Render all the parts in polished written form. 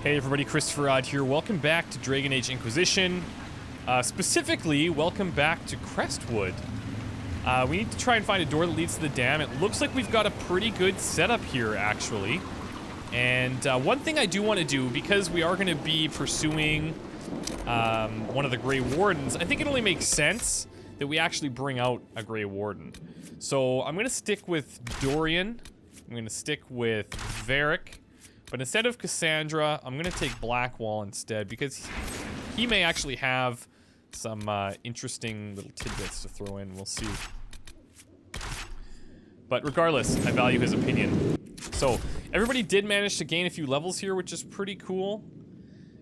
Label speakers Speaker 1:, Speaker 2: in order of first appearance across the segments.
Speaker 1: Hey everybody, ChristopherOdd here. Welcome back to Dragon Age Inquisition. Specifically, welcome back to Crestwood. We need to try and find a door that leads to the dam. It looks like we've got a pretty good setup here, actually. And one thing I do want to do, because we are going to be pursuing one of the Grey Wardens, I think it only makes sense that we actually bring out a Grey Warden. So I'm going to stick with Dorian. I'm going to stick with Varric. But instead of Cassandra, I'm going to take Blackwall instead, because he may actually have some interesting little tidbits to throw in. We'll see. But regardless, I value his opinion. So, everybody did manage to gain a few levels here, which is pretty cool.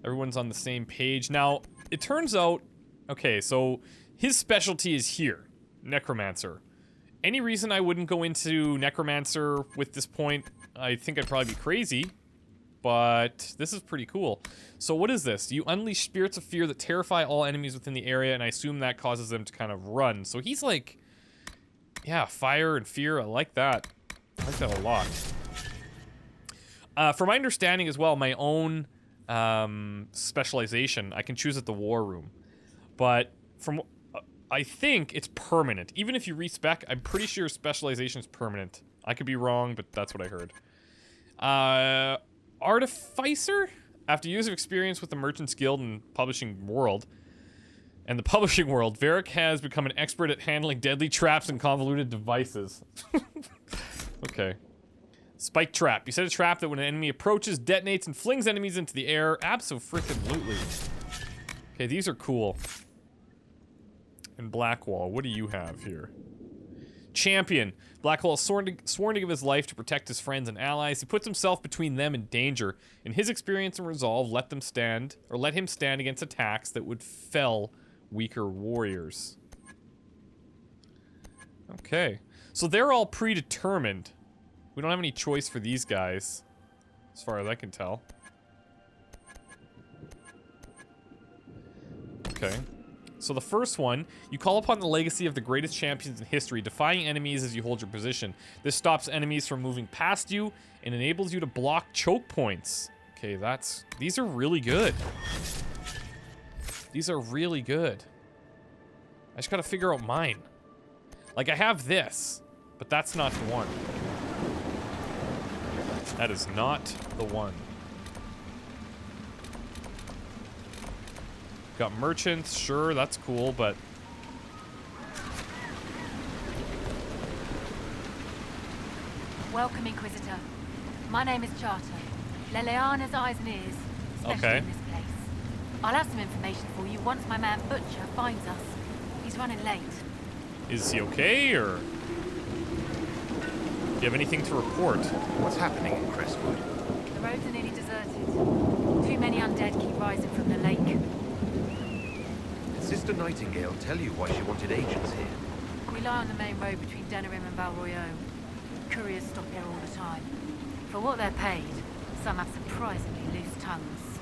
Speaker 1: Everyone's on the same page. Now, it turns out, okay, so his specialty is here, Necromancer. Any reason I wouldn't go into Necromancer with this point, I think I'd probably be crazy. But this is pretty cool. So what is this? You unleash spirits of fear that terrify all enemies within the area, and I assume that causes them to kind of run. So he's like, yeah, fire and fear. I like that. I like that a lot. From my understanding as well, my own specialization, I can choose at the war room. But from, I think it's permanent. Even if you respec, I'm pretty sure specialization is permanent. I could be wrong, but that's what I heard. Artificer? After years of experience with the Merchant's Guild and the publishing world, Varric has become an expert at handling deadly traps and convoluted devices. Okay. Spike trap. You set a trap that when an enemy approaches, detonates, and flings enemies into the air. Abso-freaking-lutely. Okay, these are cool. And Blackwall, what do you have here? Champion. Blackwall is sworn to give his life to protect his friends and allies. He puts himself between them and danger. In his experience and resolve, let him stand against attacks that would fell weaker warriors. Okay. So they're all predetermined. We don't have any choice for these guys, as far as I can tell. Okay. So the first one, you call upon the legacy of the greatest champions in history, defying enemies as you hold your position. This stops enemies from moving past you and enables you to block choke points. Okay, these are really good. These are really good. I just gotta figure out mine. Like, I have this, but that's not the one. That is not the one. Got merchants, sure, that's cool, but...
Speaker 2: Welcome, Inquisitor. My name is Charter. Leleana's eyes and ears, especially in this place. I'll have some information for you once my man Butcher finds us. He's running late.
Speaker 1: Is he okay, or... Do you have anything to report?
Speaker 3: What's happening in Crestwood?
Speaker 2: The roads are nearly deserted. Too many undead keep rising from the lake.
Speaker 3: Did Sister Nightingale tell you why she wanted agents here?
Speaker 2: We lie on the main road between Denerim and Valroyo. Couriers stop here all the time. For what they're paid, some have surprisingly loose tongues.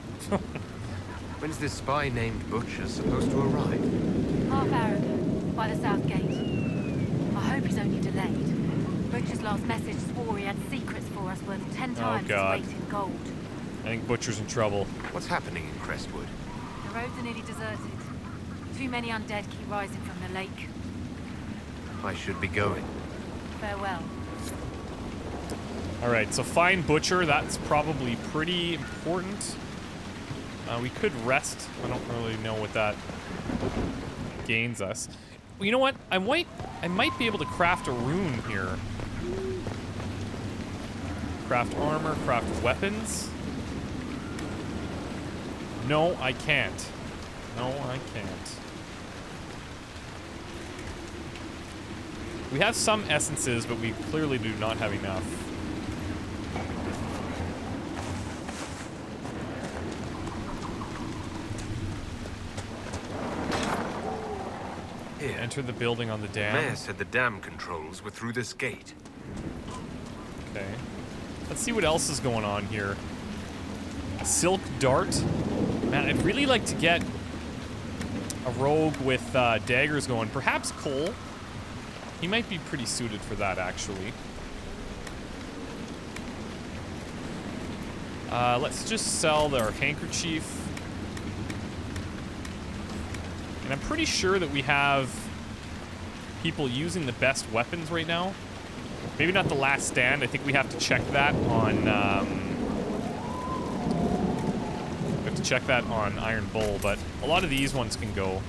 Speaker 3: When's this spy named Butcher supposed to arrive?
Speaker 2: Half hour ago, by the south gate. I hope he's only delayed. Butcher's last message swore he had secrets for us worth 10 times his weight in gold.
Speaker 1: I think Butcher's in trouble.
Speaker 3: What's happening in Crestwood?
Speaker 2: The roads are nearly deserted. Too many undead keep rising from the lake.
Speaker 3: I should be going.
Speaker 2: Farewell.
Speaker 1: Alright, so find Butcher, that's probably pretty important. We could rest. I don't really know what that gains us. Well, you know what? I might be able to craft a rune here. Craft armor, craft weapons. No, I can't. No, I can't. We have some essences, but we clearly do not have enough.
Speaker 3: Here.
Speaker 1: Enter the building on the dam.
Speaker 3: Mayor said the dam controls were through this gate.
Speaker 1: Okay. Let's see what else is going on here. A silk dart. Man, I'd really like to get a rogue with daggers going. Perhaps Cole. He might be pretty suited for that, actually. Let's just sell our handkerchief. And I'm pretty sure that we have people using the best weapons right now. Maybe not the last stand. I think we have to check that on, we have to check that on Iron Bull, but a lot of these ones can go.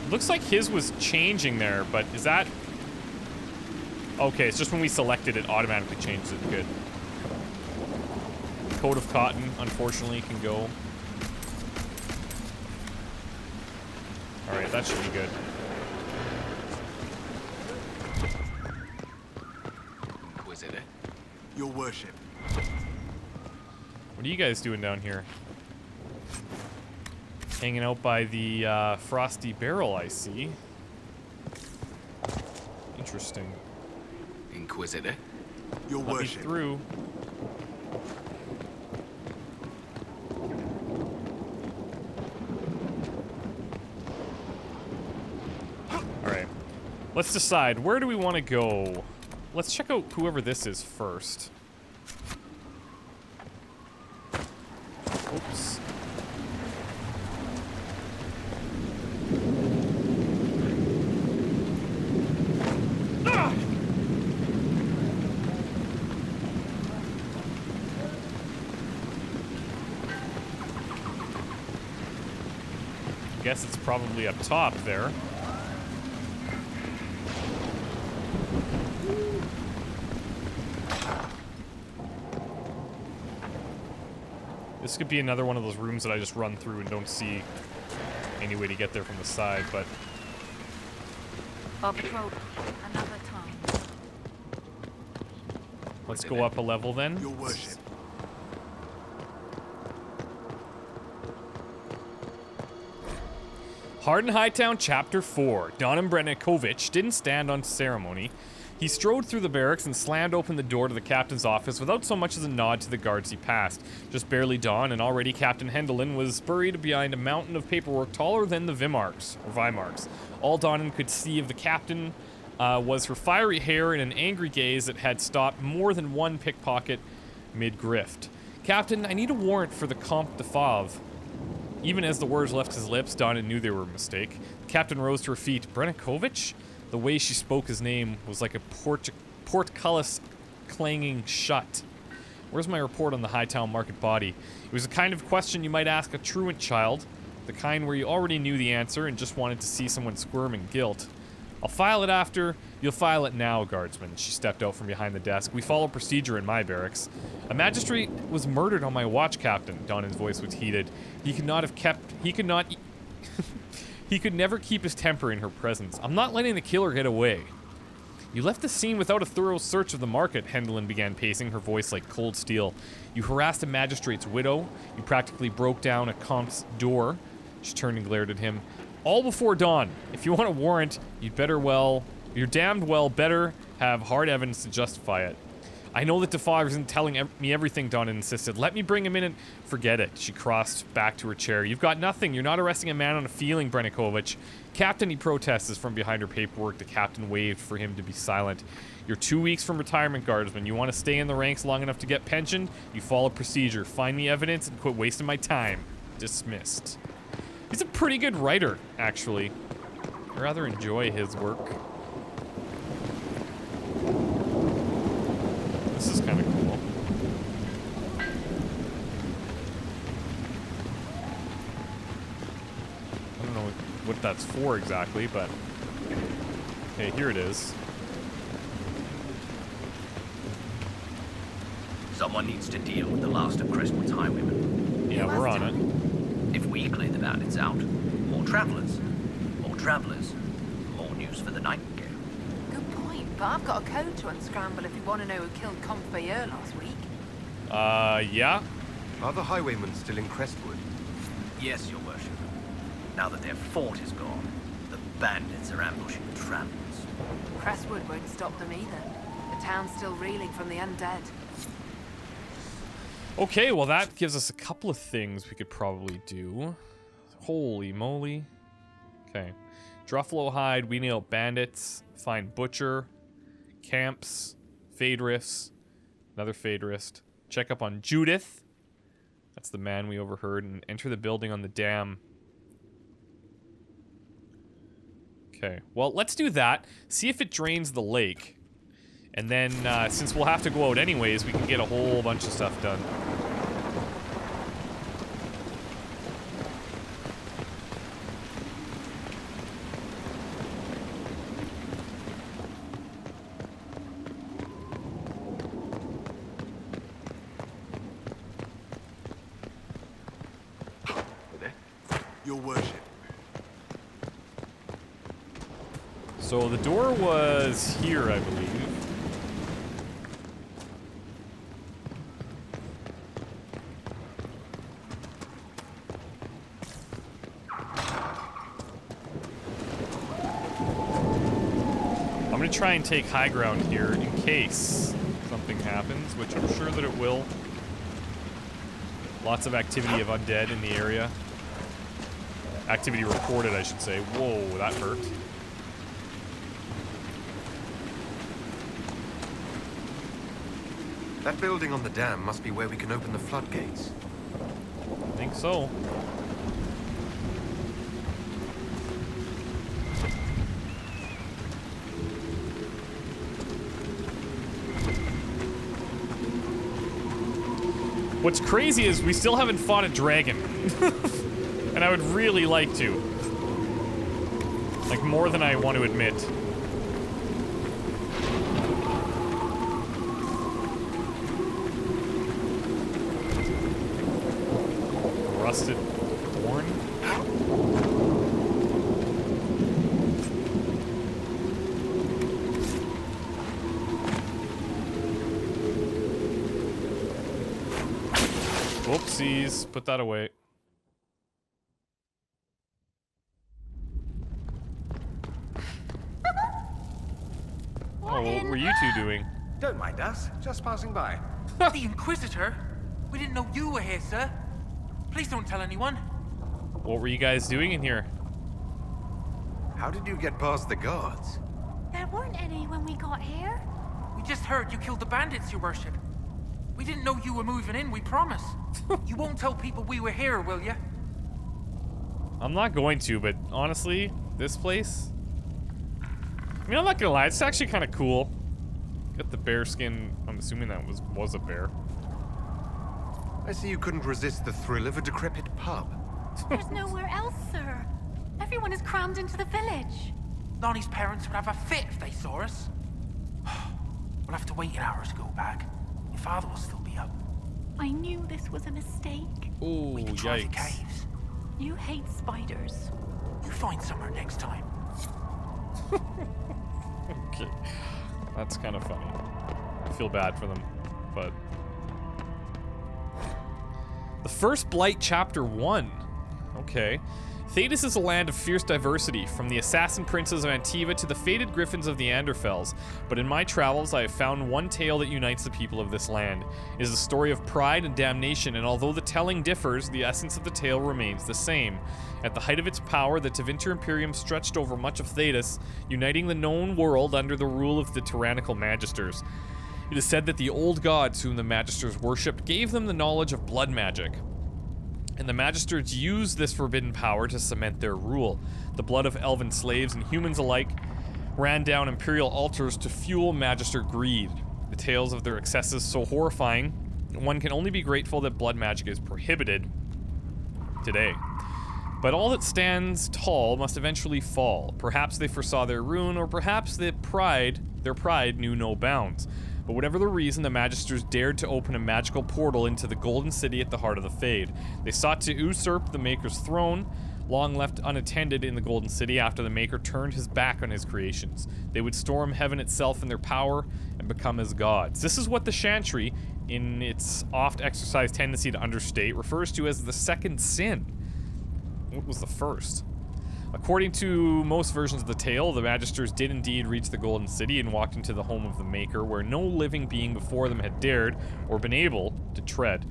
Speaker 1: Looks like his was changing there, but is that... Okay, it's just when we selected it, automatically changes it. Good. Coat of Cotton, unfortunately, can go. Alright, that should be good.
Speaker 3: Inquisitor.
Speaker 4: Your worship.
Speaker 1: What are you guys doing down here? Hanging out by the frosty barrel, I see. Interesting.
Speaker 3: Inquisitor.
Speaker 4: Your
Speaker 1: Let me
Speaker 4: worship.
Speaker 1: through. Alright. Let's decide. Where do we want to go? Let's check out whoever this is first. Oops. Guess it's probably up top there. This could be another one of those rooms that I just run through and don't see any way to get there from the side, but...
Speaker 2: I'll patrol another time.
Speaker 1: Let's go up a level then.
Speaker 4: Your worship.
Speaker 1: Hardin Hightown, Chapter 4. Don Brenikovich didn't stand on ceremony. He strode through the barracks and slammed open the door to the captain's office without so much as a nod to the guards he passed. Just barely dawn, and already Captain Hendelin was buried behind a mountain of paperwork taller than the Vimarks. All Donnan could see of the captain was her fiery hair and an angry gaze that had stopped more than one pickpocket mid-grift. Captain, I need a warrant for the Comte de Fauve. Even as the words left his lips, Donnan knew they were a mistake. The captain rose to her feet. Brenikovich? The way she spoke his name was like a portcullis clanging shut. Where's my report on the Hightown market body? It was the kind of question you might ask a truant child, the kind where you already knew the answer and just wanted to see someone squirm in guilt. I'll file it after. You'll file it now, guardsman. She stepped out from behind the desk. We follow procedure in my barracks. A magistrate was murdered on my watch, Captain. Donnan's voice was heated. He could never keep his temper in her presence. I'm not letting the killer get away. You left the scene without a thorough search of the market, Hendelin began pacing, her voice like cold steel. You harassed a magistrate's widow. You practically broke down a comp's door. She turned and glared at him. All before dawn. If you want a warrant, you're damned well better have hard evidence to justify it. I know that DeFog isn't telling me everything, Donna insisted. Let me bring him in and... Forget it. She crossed back to her chair. You've got nothing. You're not arresting a man on a feeling, Brenikovich. Captain, he protests from behind her paperwork. The captain waved for him to be silent. You're 2 weeks from retirement, guardsman. You want to stay in the ranks long enough to get pensioned? You follow procedure. Find the evidence and quit wasting my time. Dismissed. He's a pretty good writer, actually. I rather enjoy his work. This is kind of cool. I don't know what that's for exactly, but... Okay, here it is.
Speaker 5: Someone needs to deal with the last of Crestwood's highwaymen.
Speaker 1: Yeah, we're on it.
Speaker 5: If we clear the bandits out, more travelers. More travelers. More news for the Nightingale.
Speaker 6: Good point, but I've got a code to unscramble if you want to know who killed Conveyor last week.
Speaker 1: Yeah?
Speaker 3: Are the highwaymen still in Crestwood?
Speaker 5: Yes, your worship. Now that their fort is gone, the bandits are ambushing the travelers.
Speaker 6: Crestwood won't stop them either. The town's still reeling from the undead.
Speaker 1: Okay, well that gives us a couple of things we could probably do. Holy moly. Okay. Druffalo hide, weeding out bandits, find butcher, camps, fade rifts, another fade rift. Check up on Judith. That's the man we overheard, and enter the building on the dam. Okay, well, let's do that. See if it drains the lake. And then, since we'll have to go out anyways, we can get a whole bunch of stuff done.
Speaker 4: Your worship.
Speaker 1: So the door was here, I believe. I'm gonna try and take high ground here in case something happens, which I'm sure that it will. Lots of activity of undead in the area. Activity reported, I should say. Whoa, that hurt.
Speaker 3: That building on the dam must be where we can open the floodgates.
Speaker 1: I think so. What's crazy is we still haven't fought a dragon. And I would really like to. Like, more than I want to admit. Rusted horn? Whoopsies. Put that away. What were you two doing?
Speaker 3: Don't mind us, just passing by.
Speaker 7: The Inquisitor? We didn't know you were here, sir. Please don't tell anyone.
Speaker 1: What were you guys doing in here?
Speaker 3: How did you get past the guards?
Speaker 2: There weren't any when we got here.
Speaker 7: We just heard you killed the bandits, your worship. We didn't know you were moving in, we promise. You won't tell people we were here, will you?
Speaker 1: I'm not going to, but honestly, this place... I mean, I'm not gonna lie, it's actually kind of cool. Got the bear skin. I'm assuming that was a bear.
Speaker 3: I see you couldn't resist the thrill of a decrepit pub.
Speaker 2: There's nowhere else, sir. Everyone is crammed into the village.
Speaker 7: Lonnie's parents would have a fit if they saw us. We'll have to wait an hour to go back. Your father will still be up.
Speaker 2: I knew this was a mistake.
Speaker 1: Ooh,
Speaker 7: We can try the
Speaker 1: yikes.
Speaker 7: caves.
Speaker 2: You hate spiders.
Speaker 7: You find somewhere next time.
Speaker 1: Okay. That's kind of funny. I feel bad for them, but... The First Blight, Chapter 1. Okay. Thedas is a land of fierce diversity, from the assassin princes of Antiva to the fated griffins of the Anderfels. But in my travels, I have found one tale that unites the people of this land. It is a story of pride and damnation, and although the telling differs, the essence of the tale remains the same. At the height of its power, the Tevinter Imperium stretched over much of Thedas, uniting the known world under the rule of the tyrannical Magisters. It is said that the old gods whom the Magisters worshipped gave them the knowledge of blood magic. And the Magisters used this forbidden power to cement their rule. The blood of elven slaves and humans alike ran down imperial altars to fuel Magister greed. The tales of their excesses so horrifying, one can only be grateful that blood magic is prohibited today. But all that stands tall must eventually fall. Perhaps they foresaw their ruin, or perhaps their pride knew no bounds. But whatever the reason, the Magisters dared to open a magical portal into the Golden City at the heart of the Fade. They sought to usurp the Maker's throne, long left unattended in the Golden City after the Maker turned his back on his creations. They would storm heaven itself in their power and become as gods. This is what the Chantry, in its oft-exercised tendency to understate, refers to as the second sin. What was the first? According to most versions of the tale, the Magisters did indeed reach the Golden City and walked into the home of the Maker, where no living being before them had dared or been able to tread.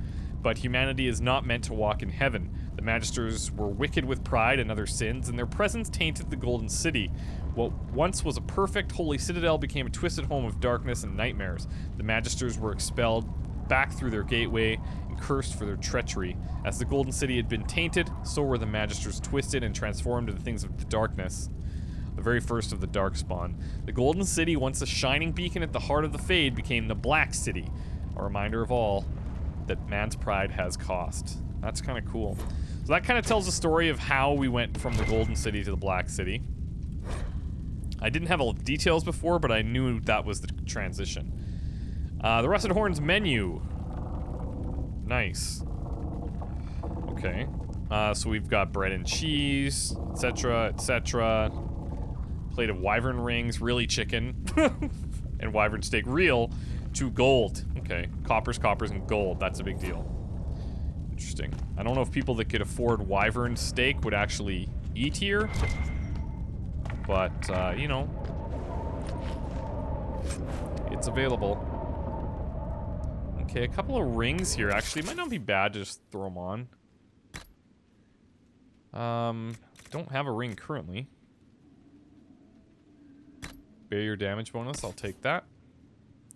Speaker 1: but humanity is not meant to walk in heaven. The Magisters were wicked with pride and other sins, and their presence tainted the Golden City. What once was a perfect holy citadel became a twisted home of darkness and nightmares. The Magisters were expelled back through their gateway and cursed for their treachery. As the Golden City had been tainted, so were the Magisters twisted and transformed into things of the darkness. The very first of the Darkspawn. The Golden City, once a shining beacon at the heart of the Fade, became the Black City. A reminder of all that man's pride has cost. That's kind of cool. So that kind of tells the story of how we went from the Golden City to the Black City. I didn't have all the details before, but I knew that was the transition. The Rusted Horns menu. Nice. Okay. So we've got bread and cheese, etc., etc. Plate of wyvern rings, really chicken. And wyvern steak, real, to gold. Okay. Coppers, and gold. That's a big deal. Interesting. I don't know if people that could afford wyvern steak would actually eat here. But, you know. It's available. Okay, a couple of rings here. Actually, it might not be bad to just throw them on. Don't have a ring currently. Barrier damage bonus, I'll take that.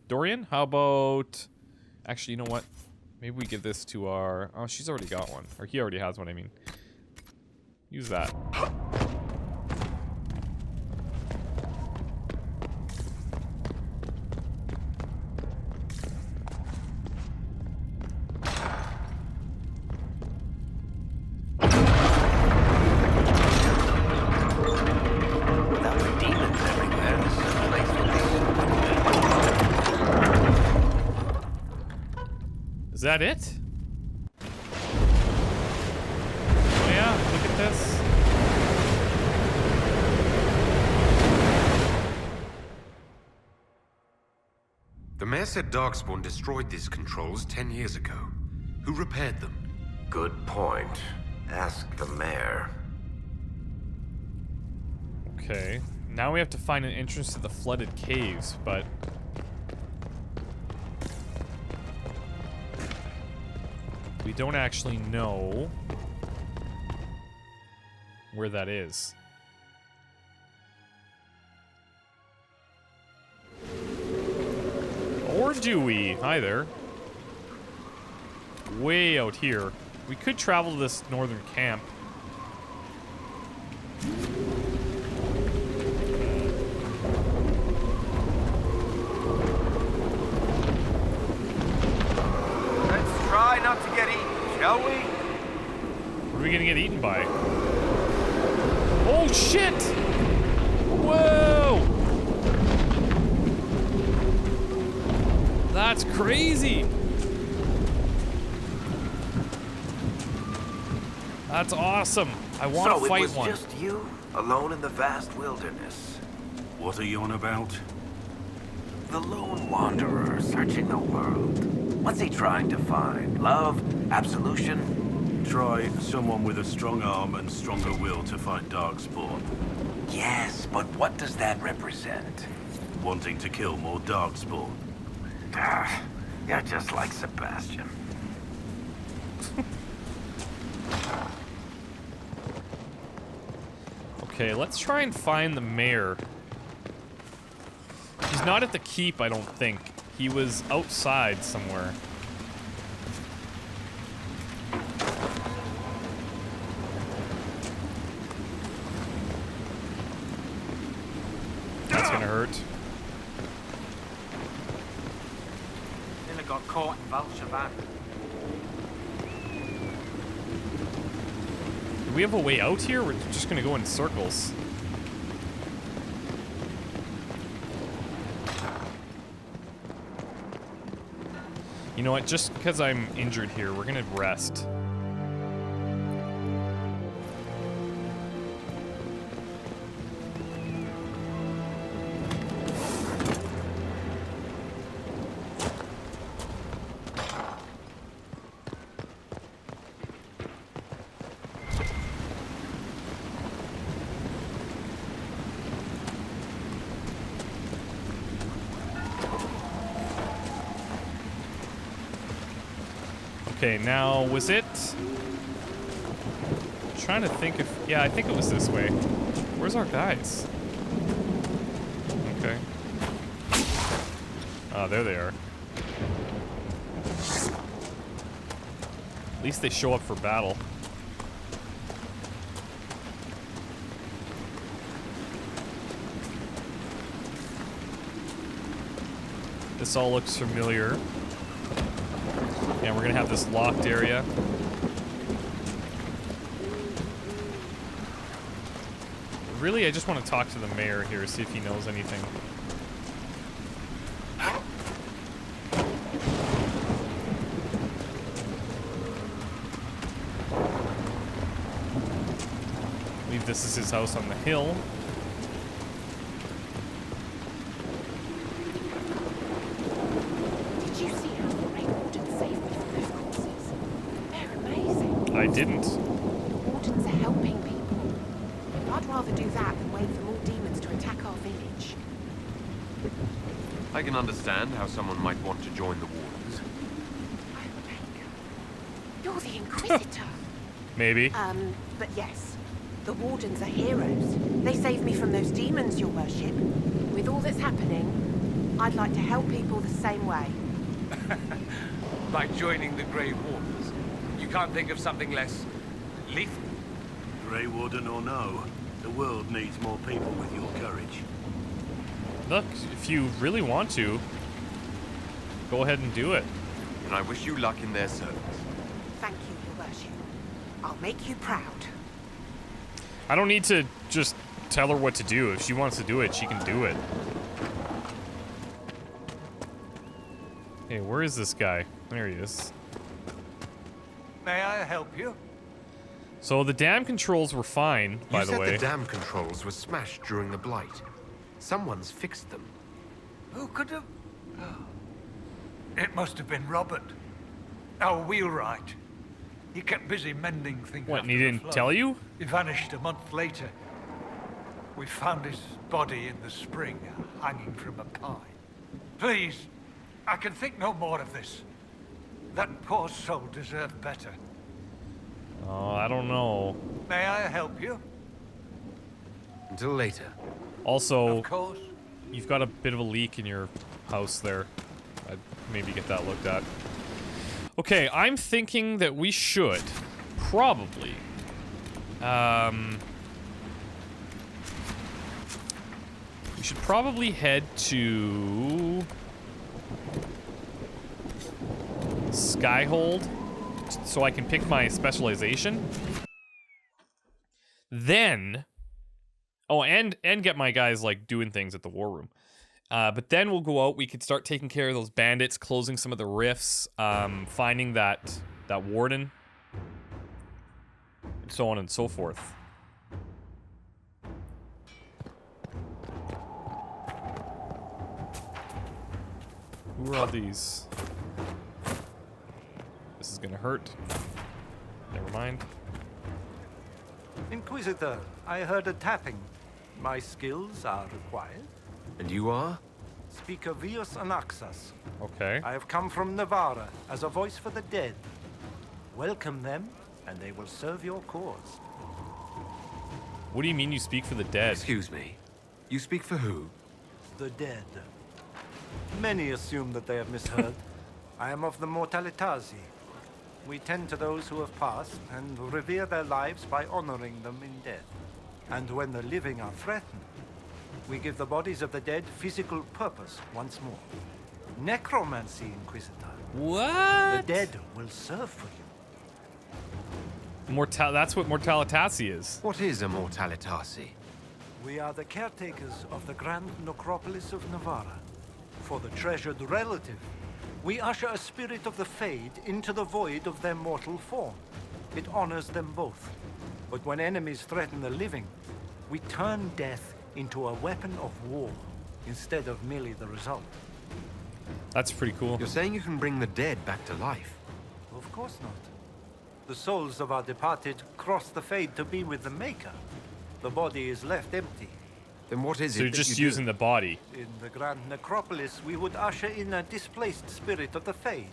Speaker 1: Dorian, how about... Actually, you know what? Maybe we give this to our... Oh, she's already got one. Or he already has one, I mean. Use that. Is that it? Oh yeah, look at this.
Speaker 3: The mayor said Darkspawn destroyed these controls 10 years ago. Who repaired them?
Speaker 8: Good point. Ask the mayor.
Speaker 1: Okay. Now we have to find an entrance to the flooded caves, but... we don't actually know where that is. Or do we, either? Way out here. We could travel to this northern camp.
Speaker 8: Try not to get eaten, shall we?
Speaker 1: What are we gonna get eaten by? Oh shit! Whoa! That's crazy! That's awesome! I want to fight one.
Speaker 8: So it was just you, alone in the vast wilderness.
Speaker 4: What are you on about?
Speaker 8: The lone wanderer searching the world. What's he trying to find? Love? Absolution?
Speaker 4: Try someone with a strong arm and stronger will to fight Darkspawn.
Speaker 8: Yes, but what does that represent?
Speaker 4: Wanting to kill more Darkspawn.
Speaker 8: Ah, you're just like Sebastian.
Speaker 1: Okay, let's try and find the mayor. He's not at the keep, I don't think. He was outside somewhere. That's gonna hurt.
Speaker 7: Nearly got caught in Valshavan.
Speaker 1: Do we have a way out here? We're just gonna go in circles. You know what? Just because I'm injured here, we're gonna rest. Okay, now was it? I'm trying to think if yeah, I think it was this way. Where's our guys? Okay. Oh, there they are. At least they show up for battle. This all looks familiar. Yeah, we're gonna have this locked area. Really, I just want to talk to the mayor here, see if he knows anything. I believe this is his house on the hill.
Speaker 9: Did you see how the Grey Warden saved me from those corpses? They're amazing.
Speaker 1: I didn't.
Speaker 9: The Wardens are helping people. I'd rather do that than wait for more demons to attack our village.
Speaker 3: I can understand how someone might want to join the Wardens.
Speaker 9: You're the Inquisitor.
Speaker 1: Maybe.
Speaker 9: But yes, the Wardens are heroes. They saved me from those demons, your worship. With all that's happening, I'd like to help people the same way.
Speaker 10: By joining the Grey Wardens, you can't think of something less lethal?
Speaker 4: Grey Warden or no, the world needs more people with your courage.
Speaker 1: Look, if you really want to, go ahead and do it.
Speaker 3: And I wish you luck in their service.
Speaker 9: Thank you, your worship. I'll make you proud.
Speaker 1: I don't need to just tell her what to do. If she wants to do it, she can do it. Hey, where is this guy? There he is.
Speaker 10: May I help you?
Speaker 1: So the dam controls were fine, by the way.
Speaker 3: You said the dam controls were smashed during the Blight. Someone's fixed them.
Speaker 10: Who could have... It must have been Robert, our wheelwright. He kept busy mending things.
Speaker 1: What, and he
Speaker 10: after the
Speaker 1: didn't
Speaker 10: flood.
Speaker 1: tell you?
Speaker 10: He vanished a month later. We found his body in the spring, hanging from a pine. Please, I can think no more of this. That poor soul deserved better.
Speaker 1: Oh, I don't know.
Speaker 10: May I help you?
Speaker 3: Until later.
Speaker 1: Also,
Speaker 10: Of course.
Speaker 1: you've got a bit of a leak in your house there. I'd maybe get that looked at. Okay, I'm thinking that we should probably we should probably head to Skyhold so I can pick my specialization. Then oh, and get my guys like doing things at the war room. But then we'll go out. We could start taking care of those bandits, closing some of the rifts, finding that warden, and so on and so forth. Who are all these? This is gonna hurt. Never mind.
Speaker 11: Inquisitor, I heard a tapping. My skills are required.
Speaker 3: And you are?
Speaker 11: Speaker Vius Anaxas.
Speaker 1: Okay.
Speaker 11: I have come from Navarra as a voice for the dead. Welcome them, and they will serve your cause.
Speaker 1: What do you mean you speak for the dead?
Speaker 3: Excuse me. You speak for who?
Speaker 11: The dead. Many assume that they have misheard. I am of the Mortalitasi. We tend to those who have passed and revere their lives by honoring them in death. And when the living are threatened, we give the bodies of the dead physical purpose once more. Necromancy, Inquisitor.
Speaker 1: What?
Speaker 11: The dead will serve for you.
Speaker 1: That's what Mortalitasi is.
Speaker 3: What is a Mortalitasi?
Speaker 11: We are the caretakers of the grand necropolis of Navarra. For the treasured relative, we usher a spirit of the Fade into the void of their mortal form. It honors them both. But when enemies threaten the living, we turn death into a weapon of war, instead of merely the result.
Speaker 1: That's pretty cool.
Speaker 3: You're saying you can bring the dead back to life?
Speaker 11: Of course not. The souls of our departed cross the Fade to be with the Maker. The body is left empty.
Speaker 3: Then what is
Speaker 1: So
Speaker 3: it
Speaker 1: you're
Speaker 3: that
Speaker 1: just
Speaker 3: you
Speaker 1: using the body.
Speaker 11: In the Grand Necropolis, we would usher in a displaced spirit of the Fade.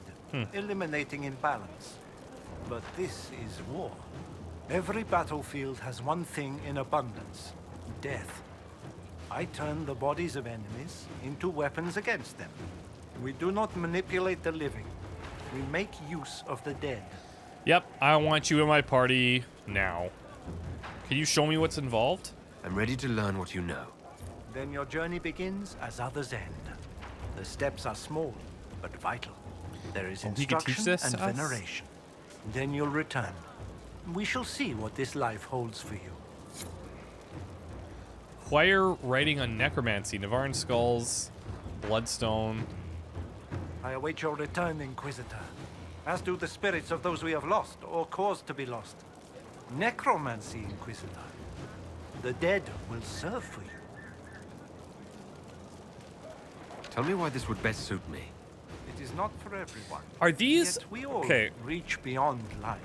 Speaker 11: eliminating imbalance. But this is war. Every battlefield has one thing in abundance: death. I turn the bodies of enemies into weapons against them. We do not manipulate the living. We make use of the dead.
Speaker 1: Yep, I want you in my party now. Can you show me what's involved?
Speaker 3: I'm ready to learn what you know.
Speaker 11: Then your journey begins as others end. The steps are small, but vital. There is
Speaker 1: he could teach
Speaker 11: instruction
Speaker 1: this
Speaker 11: and
Speaker 1: to us?
Speaker 11: veneration. Then you'll return. We shall see what this life holds for you.
Speaker 1: Acquire writing on necromancy, Navaran skulls, bloodstone.
Speaker 11: I await your return, Inquisitor, as do the spirits of those we have lost or caused to be lost. Necromancy, Inquisitor. The dead will serve for you.
Speaker 3: Tell me why this would best suit me.
Speaker 11: It is not for everyone.
Speaker 1: Are these
Speaker 11: Yet we all
Speaker 1: okay?
Speaker 11: reach beyond life.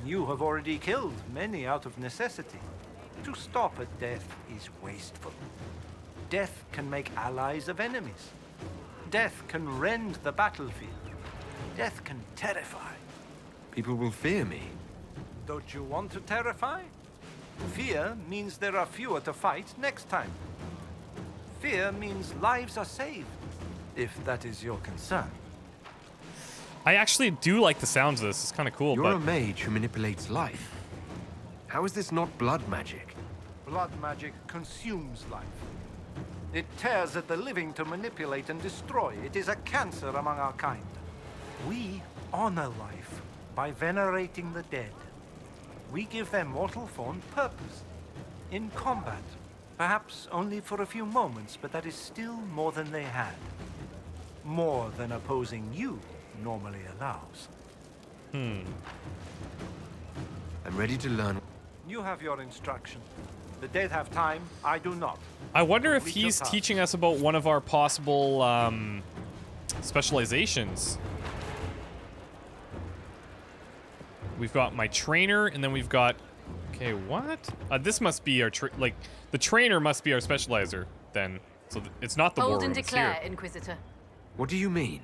Speaker 11: You have already killed many out of necessity. To stop at death is wasteful. Death can make allies of enemies. Death can rend the battlefield. Death can terrify.
Speaker 3: People will fear me.
Speaker 11: Don't you want to terrify? Fear means there are fewer to fight next time. Fear means lives are saved, if that is your concern.
Speaker 1: I actually do like the sounds of this. It's kind of cool,
Speaker 3: You're
Speaker 1: but
Speaker 3: a mage who manipulates life. How is this not blood magic?
Speaker 11: Blood magic consumes life. It tears at the living to manipulate and destroy. It is a cancer among our kind. We honor life by venerating the dead. We give their mortal form purpose. In combat, perhaps only for a few moments, but that is still more than they had. More than opposing you normally allows.
Speaker 3: I'm ready to learn.
Speaker 11: You have your instruction. The dead have time, I do not.
Speaker 1: I wonder if
Speaker 11: Complete your
Speaker 1: he's
Speaker 11: task.
Speaker 1: teaching us about one of our possible specializations. We've got my trainer, and then we've got... Okay, what? This must be our... the trainer must be our specializer, then. So it's not the war
Speaker 2: Hold
Speaker 1: room,
Speaker 2: and
Speaker 1: it's
Speaker 2: declare,
Speaker 1: here.
Speaker 2: Inquisitor.
Speaker 3: What do you mean?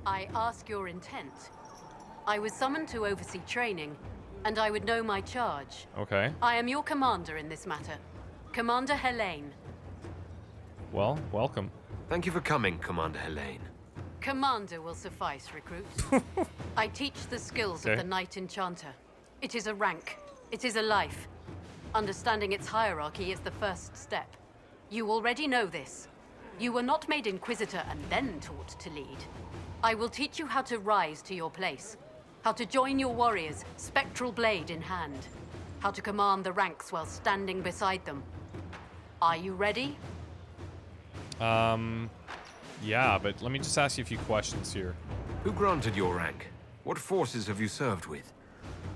Speaker 2: I ask your intent. I was summoned to oversee training, and I would know my charge.
Speaker 1: Okay.
Speaker 2: I am your commander in this matter. Commander Helene.
Speaker 1: Well, welcome.
Speaker 3: Thank you for coming, Commander Helene.
Speaker 2: Commander will suffice, recruit. I teach the skills
Speaker 1: Okay.
Speaker 2: of the Knight Enchanter. It is a rank. It is a life. Understanding its hierarchy is the first step. You already know this. You were not made Inquisitor and then taught to lead. I will teach you how to rise to your place. How to join your warriors, spectral blade in hand. How to command the ranks while standing beside them. Are you ready?
Speaker 1: Yeah, but let me just ask you a few questions here.
Speaker 3: Who granted your rank? What forces have you served with?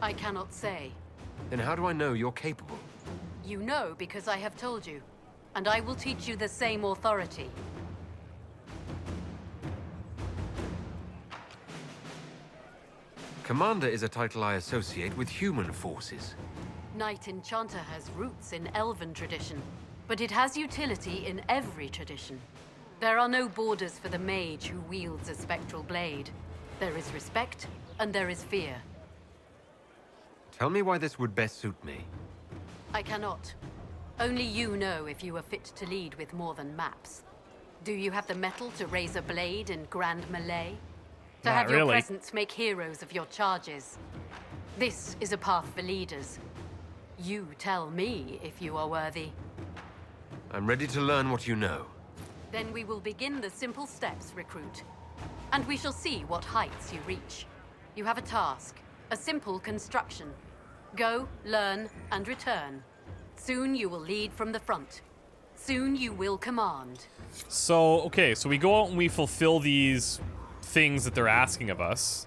Speaker 2: I cannot say.
Speaker 3: Then how do I know you're capable?
Speaker 2: You know because I have told you. And I will teach you the same authority.
Speaker 3: Commander is a title I associate with human forces.
Speaker 2: Knight Enchanter has roots in Elven tradition, but it has utility in every tradition. There are no borders for the mage who wields a spectral blade. There is respect, and there is fear.
Speaker 3: Tell me why this would best suit me.
Speaker 2: I cannot. Only you know if you are fit to lead with more than maps. Do you have the mettle to raise a blade in grand melee? To
Speaker 1: Not
Speaker 2: have your
Speaker 1: really.
Speaker 2: presence make heroes of your charges? This is a path for leaders. You tell me if you are worthy.
Speaker 3: I'm ready to learn what you know.
Speaker 2: Then we will begin the simple steps, recruit. And we shall see what heights you reach. You have a task, a simple construction. Go, learn, and return. Soon you will lead from the front. Soon you will command.
Speaker 1: So, okay, so we go out and we fulfill these things that they're asking of us.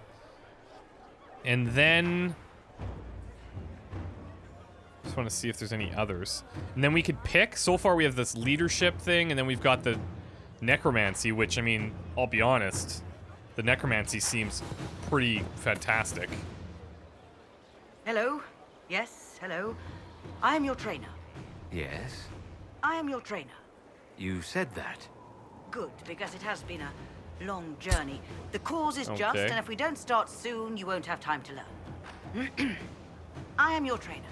Speaker 1: And then... just want to see if there's any others. And then we could pick. So far we have this leadership thing, and then we've got the necromancy, which, I mean, I'll be honest, the necromancy seems pretty fantastic.
Speaker 12: Hello? Yes, hello. I am your trainer.
Speaker 3: Yes?
Speaker 12: I am your trainer.
Speaker 3: You said that.
Speaker 12: Good, because it has been long journey. The cause is just,
Speaker 1: Okay.
Speaker 12: and if we don't start soon, you won't have time to learn. I am your trainer.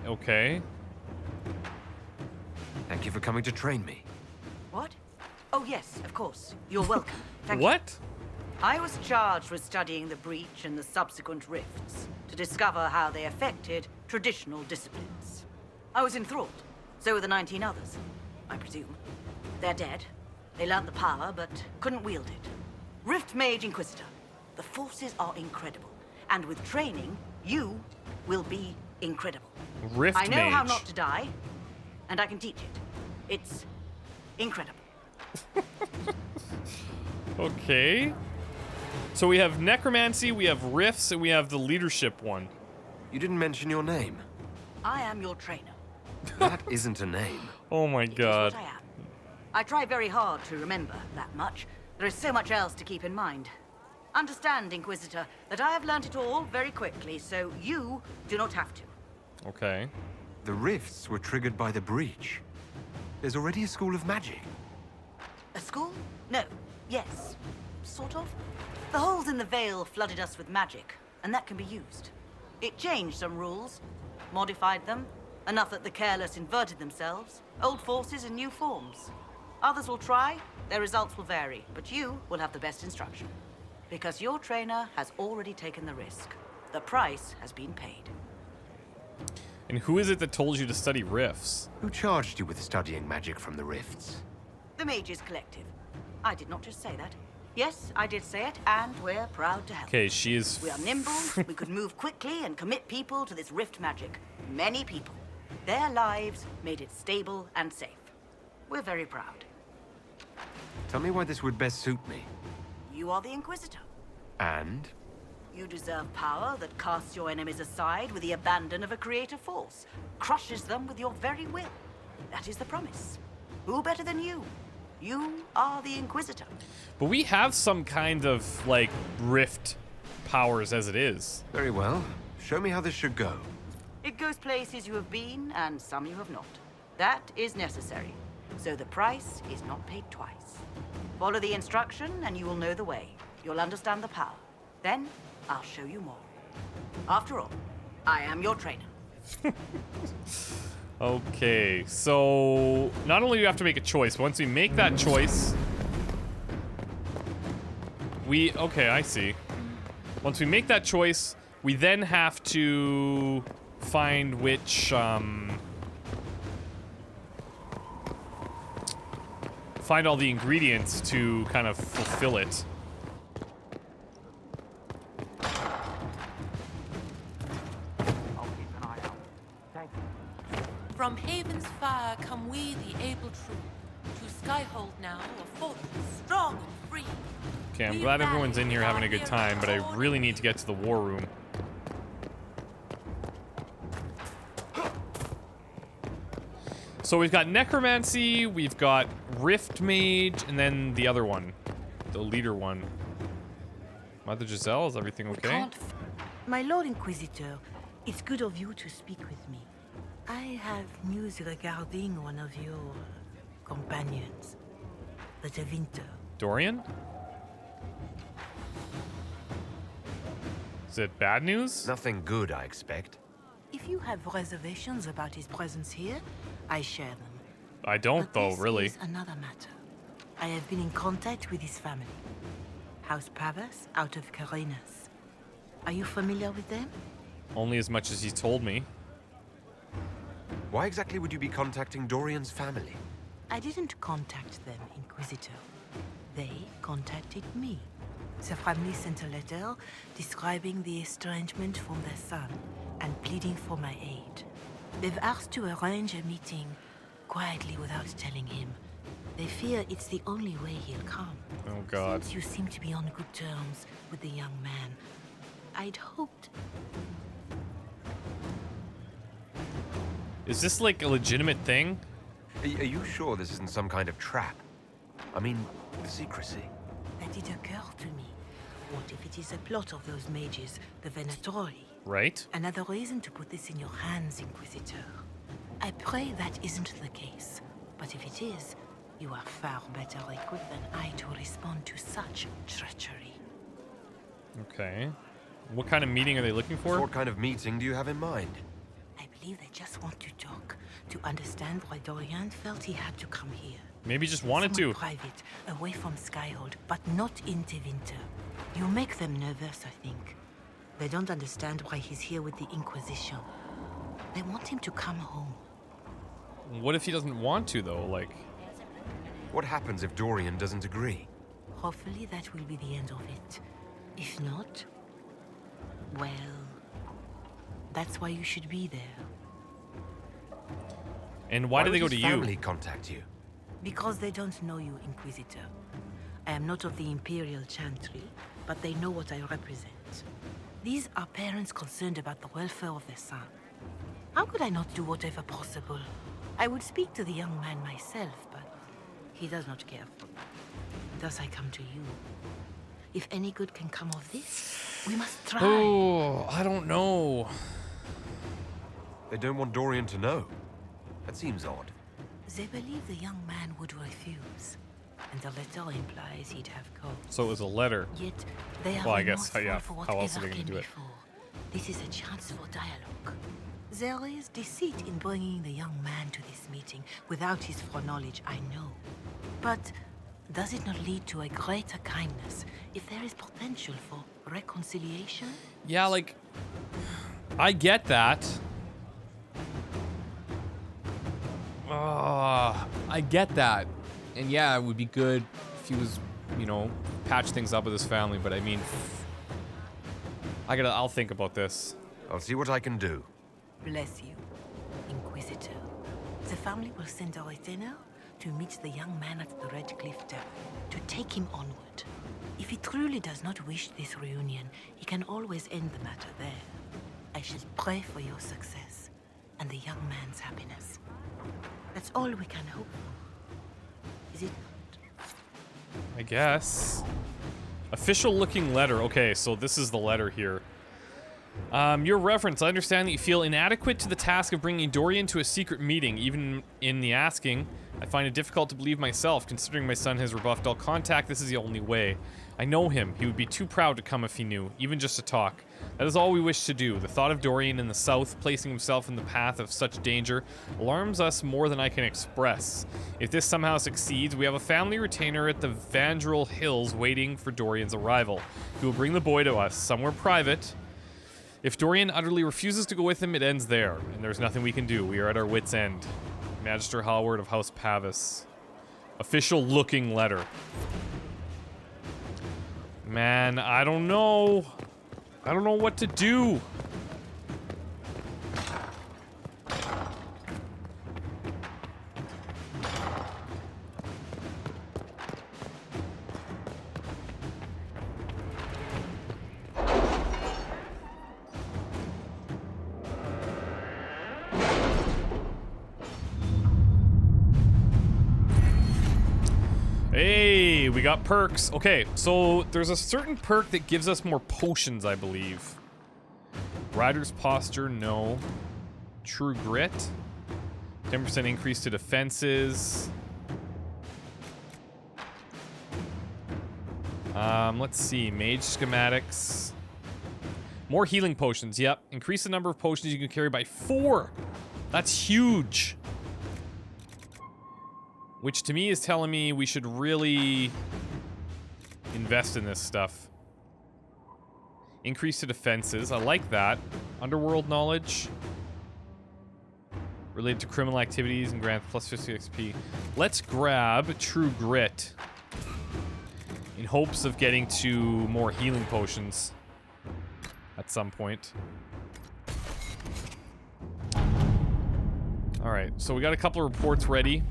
Speaker 1: Okay.
Speaker 3: Thank you for coming to train me.
Speaker 12: What? Oh, yes, of course. You're welcome. Thank
Speaker 1: What?
Speaker 12: you. I was charged with studying the breach and the subsequent rifts to discover how they affected traditional disciplines. I was enthralled. So were the 19 others, I presume. They're dead. They learned the power, but couldn't wield it. Rift Mage Inquisitor. The forces are incredible. And with training, you will be incredible.
Speaker 1: Rift
Speaker 12: I know how
Speaker 1: Mage.
Speaker 12: not to die, and I can teach it. It's incredible.
Speaker 1: Okay. So we have necromancy, we have rifts, and we have the leadership one.
Speaker 3: You didn't mention your name.
Speaker 12: I am your trainer.
Speaker 3: That isn't a name.
Speaker 1: Oh my god.
Speaker 12: What I am. I try very hard to remember that much. There is so much else to keep in mind. Understand, Inquisitor, that I have learnt it all very quickly, so you do not have to.
Speaker 1: Okay.
Speaker 3: The rifts were triggered by the breach. There's already a school of magic.
Speaker 12: A school? No. Yes. Sort of. The holes in the veil flooded us with magic, and that can be used. It changed some rules, modified them, enough that the careless inverted themselves, old forces in new forms. Others will try, their results will vary, but you will have the best instruction. Because your trainer has already taken the risk. The price has been paid.
Speaker 1: And who is it that told you to study rifts?
Speaker 3: Who charged you with studying magic from the rifts?
Speaker 12: The Mages Collective. I did not just say that. Yes, I did say it, and we're proud to help.
Speaker 1: Okay, she is...
Speaker 12: We are nimble, we could move quickly and commit people to this rift magic. Many people. Their lives made it stable and safe. We're very proud.
Speaker 3: Tell me why this would best suit me.
Speaker 12: You are the Inquisitor.
Speaker 3: And?
Speaker 12: You deserve power that casts your enemies aside with the abandon of a creative force, crushes them with your very will. That is the promise. Who better than you? You are the Inquisitor.
Speaker 1: But we have some kind of, like, rift powers as it is.
Speaker 3: Very well. Show me how this should go.
Speaker 12: It goes places you have been and some you have not. That is necessary. So the price is not paid twice. Follow the instruction and you will know the way. You'll understand the power. Then I'll show you more. After all, I am your trainer.
Speaker 1: Okay, so not only do we have to make a choice, but once we make that choice, okay, I see. Once we make that choice, we then have to find which, find all the ingredients to kind of fulfill it.
Speaker 13: From Haven's fire come we, the able true, to Skyhold now, a fortress strong and free.
Speaker 1: Okay, I'm glad everyone's in here having a good time, but I really need to get to the war room. So we've got necromancy, we've got rift mage, and then the other one, the leader one. Mother Giselle, is everything okay?
Speaker 14: My Lord Inquisitor, it's good of you to speak with me. I have news regarding one of your companions, the Winter.
Speaker 1: Dorian? Is it bad news?
Speaker 3: Nothing good, I expect.
Speaker 14: If you have reservations about his presence here, I share them.
Speaker 1: I don't, though, really.
Speaker 14: This is another matter. I have been in contact with his family. House Pavas, out of Carenas. Are you familiar with them?
Speaker 1: Only as much as he's told me.
Speaker 3: Why exactly would you be contacting Dorian's family?
Speaker 14: I didn't contact them, Inquisitor. They contacted me. The family sent a letter describing the estrangement from their son and pleading for my aid. They've asked to arrange a meeting quietly without telling him. They fear it's the only way he'll come.
Speaker 1: Oh, God.
Speaker 14: Since you seem to be on good terms with the young man, I'd hoped...
Speaker 1: Is this like a legitimate thing?
Speaker 3: Are you sure this isn't some kind of trap? I mean, the secrecy.
Speaker 14: That did occur to me. What if it is a plot of those mages, the Venatori?
Speaker 1: Right.
Speaker 14: Another reason to put this in your hands, Inquisitor. I pray that isn't the case. But if it is, You are far better equipped than I to respond to such treachery.
Speaker 1: Okay. What kind of meeting are they looking for?
Speaker 3: What kind of meeting do you have in mind?
Speaker 14: I believe they just want to talk, to understand why Dorian felt he had to come here.
Speaker 1: Maybe just wanted
Speaker 14: Somewhere
Speaker 1: to.
Speaker 14: private, away from Skyhold, but not into winter. You make them nervous, I think. They don't understand why he's here with the Inquisition. They want him to come home.
Speaker 1: What if he doesn't want to, though? Like...
Speaker 3: What happens if Dorian doesn't agree?
Speaker 14: Hopefully that will be the end of it. If not, well, that's why you should be there.
Speaker 1: And why do they go
Speaker 3: would
Speaker 1: to
Speaker 3: his
Speaker 1: you?
Speaker 3: family contact you?
Speaker 14: Because they don't know you, Inquisitor. I am not of the Imperial Chantry, but they know what I represent. These are parents concerned about the welfare of their son. How could I not do whatever possible? I would speak to the young man myself, but he does not care for me. Thus I come to you. If any good can come of this, we must try.
Speaker 1: Oh, I don't know.
Speaker 3: They don't want Dorian to know. That seems odd.
Speaker 14: They believe the young man would refuse, and the letter implies he'd have cause.
Speaker 1: So it was a letter.
Speaker 14: Yet they are
Speaker 1: Well, I guess,
Speaker 14: remorseful
Speaker 1: yeah.
Speaker 14: for
Speaker 1: How else are
Speaker 14: whatever
Speaker 1: they going
Speaker 14: came
Speaker 1: to do it?
Speaker 14: before. This is a chance for dialogue. There is deceit in bringing the young man to this meeting without his foreknowledge, I know. But does it not lead to a greater kindness if there is potential for reconciliation?
Speaker 1: Yeah, like... I get that. I get that. And yeah, it would be good if he was, you know, patch things up with his family, but I mean... I'll think about this.
Speaker 3: I'll see what I can do.
Speaker 14: Bless you, Inquisitor. The family will send a retainer to meet the young man at the Red Cliff Depth, to take him onward. If he truly does not wish this reunion, he can always end the matter there. I shall pray for your success and the young man's happiness. That's all we can hope for. Is it not?
Speaker 1: I guess. Official looking letter. Okay, so this is the letter here. Your Reverence, I understand that you feel inadequate to the task of bringing Dorian to a secret meeting, even in the asking. I find it difficult to believe myself, considering my son has rebuffed all contact. This is the only way. I know him. He would be too proud to come if he knew, even just to talk. That is all we wish to do. The thought of Dorian in the south, placing himself in the path of such danger, alarms us more than I can express. If this somehow succeeds, we have a family retainer at the Vandrel Hills waiting for Dorian's arrival. He will bring the boy to us, somewhere private. If Dorian utterly refuses to go with him, it ends there, and there's nothing we can do. We are at our wits' end. Magister Hallward of House Pavis. Official looking letter. Man, I don't know. I don't know what to do. Hey, we got perks. Okay, so there's a certain perk that gives us more potions, I believe. Rider's Posture, no. True Grit. 10% increase to defenses. Let's see. Mage schematics. More healing potions, yep. Increase the number of potions you can carry by 4. That's huge. Which to me is telling me we should really invest in this stuff. Increase to defenses. I like that. Underworld knowledge. Related to criminal activities and grants plus 50 XP. Let's grab True Grit. In hopes of getting to more healing potions. At some point. Alright, so we got a couple of reports ready.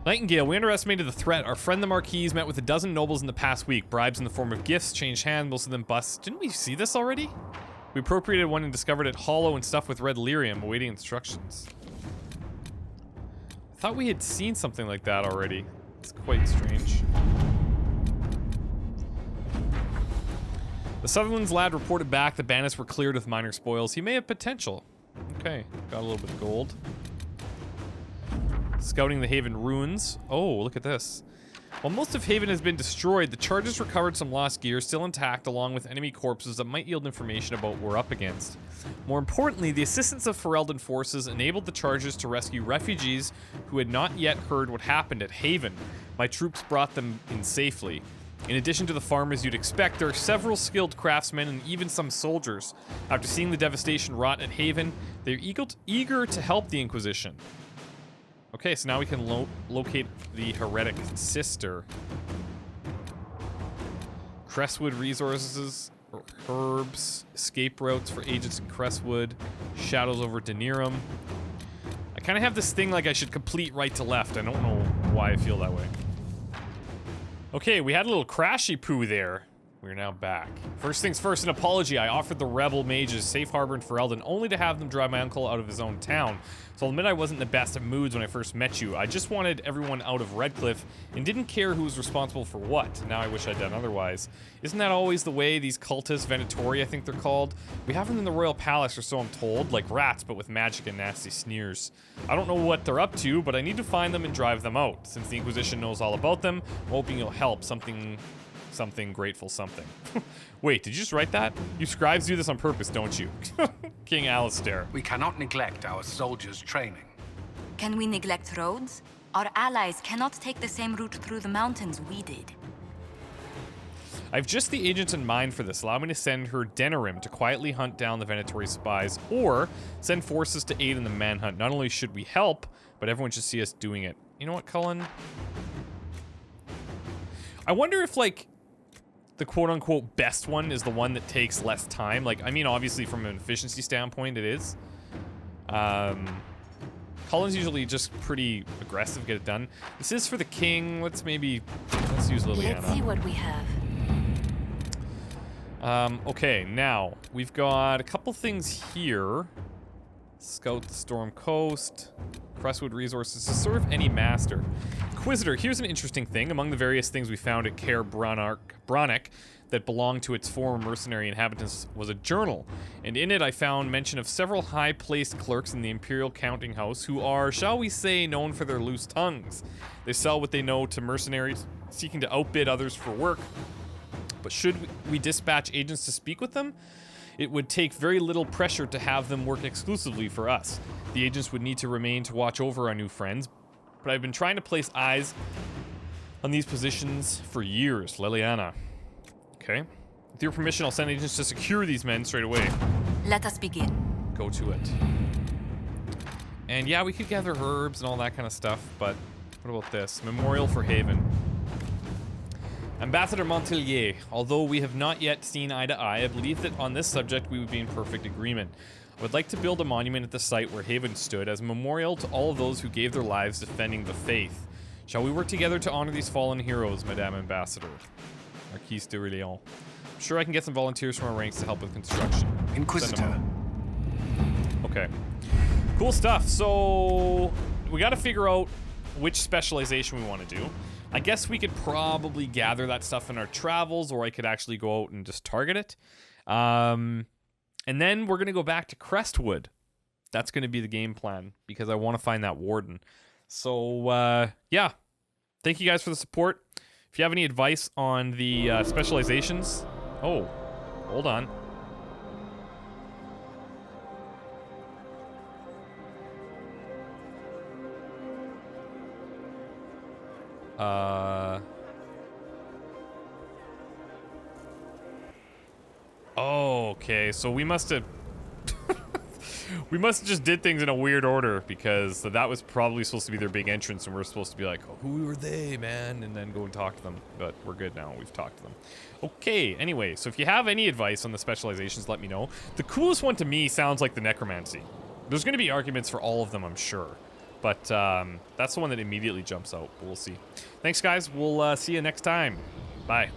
Speaker 1: Nightingale, we underestimated the threat. Our friend the Marquis met with a dozen nobles in the past week. Bribes in the form of gifts changed hands, most of them busts. Didn't we see this already? We appropriated one and discovered it hollow and stuffed with red lyrium, awaiting instructions. I thought we had seen something like that already. It's quite strange. The Sutherland's lad reported back the bandits were cleared with minor spoils. He may have potential. Okay, got a little bit of gold. Scouting the Haven ruins. Oh, look at this. While most of Haven has been destroyed, the charges recovered some lost gear still intact along with enemy corpses that might yield information about what we're up against. More importantly, the assistance of Ferelden forces enabled the charges to rescue refugees who had not yet heard what happened at Haven. My troops brought them in safely. In addition to the farmers you'd expect, there are several skilled craftsmen and even some soldiers. After seeing the devastation wrought at Haven, they're eager to help the Inquisition. Okay, so now we can locate the heretic sister. Crestwood resources, herbs, escape routes for agents in Crestwood, shadows over Denirum. I kind of have this thing like I should complete right to left. I don't know why I feel that way. Okay, we had a little crashy poo there. We're now back. First things first, an apology. I offered the rebel mages safe harbor in Ferelden only to have them drive my uncle out of his own town. So I'll admit I wasn't in the best of moods when I first met you. I just wanted everyone out of Redcliffe and didn't care who was responsible for what. Now I wish I'd done otherwise. Isn't that always the way these cultists, Venatori I think they're called? We have them in the Royal Palace or so I'm told, like rats but with magic and nasty sneers. I don't know what they're up to, but I need to find them and drive them out. Since the Inquisition knows all about them, I'm hoping you'll help. Something grateful something. Wait, did you just write that? You scribes do this on purpose, don't you? King Alistair.
Speaker 15: We cannot neglect our soldiers' training.
Speaker 16: Can we neglect roads? Our allies cannot take the same route through the mountains we did.
Speaker 1: I've just the agents in mind for this. Allow me to send her Denerim to quietly hunt down the Venatori spies, or send forces to aid in the manhunt. Not only should we help, but everyone should see us doing it. You know what, Cullen? I wonder if, like, the quote-unquote best one is the one that takes less time. Like, I mean, obviously from an efficiency standpoint, it is. Cullen's usually just pretty aggressive, get it done. This is for the king. Let's use Liliana.
Speaker 16: Let's see what we have.
Speaker 1: Okay, now, we've got a couple things here. Scout the Storm Coast. Crestwood resources to serve any master. Inquisitor, here's an interesting thing. Among the various things we found at Caer Bronick that belonged to its former mercenary inhabitants was a journal, and in it I found mention of several high-placed clerks in the Imperial Counting House who are, shall we say, known for their loose tongues. They sell what they know to mercenaries seeking to outbid others for work. But should we dispatch agents to speak with them? It would take very little pressure to have them work exclusively for us. The agents would need to remain to watch over our new friends, but I've been trying to place eyes on these positions for years. Liliana. Okay. With your permission, I'll send agents to secure these men straight away.
Speaker 16: Let us begin.
Speaker 1: Go to it. And yeah, we could gather herbs and all that kind of stuff, but what about this? Memorial for Haven. Ambassador Montelier, although we have not yet seen eye to eye, I believe that on this subject we would be in perfect agreement. I would like to build a monument at the site where Haven stood as a memorial to all of those who gave their lives defending the faith. Shall we work together to honor these fallen heroes, Madame Ambassador? Marquise de Rillion. I'm sure I can get some volunteers from our ranks to help with construction.
Speaker 15: Inquisitor.
Speaker 1: Okay. Cool stuff. So we got to figure out which specialization we want to do. I guess we could probably gather that stuff in our travels, or I could actually go out and just target it. And then we're going to go back to Crestwood. That's going to be the game plan, because I want to find that warden. So, yeah. Thank you guys for the support. If you have any advice on the specializations... Oh, hold on. Oh, okay, so we must have we must have just did things in a weird order, because that was probably supposed to be their big entrance and we're supposed to be like, oh, who were they, man? And then go and talk to them. But we're good now, we've talked to them. Okay, anyway, so if you have any advice on the specializations, let me know. The coolest one to me sounds like the necromancy. There's going to be arguments for all of them, I'm sure. But that's the one that immediately jumps out. We'll see. Thanks, guys. We'll see you next time. Bye.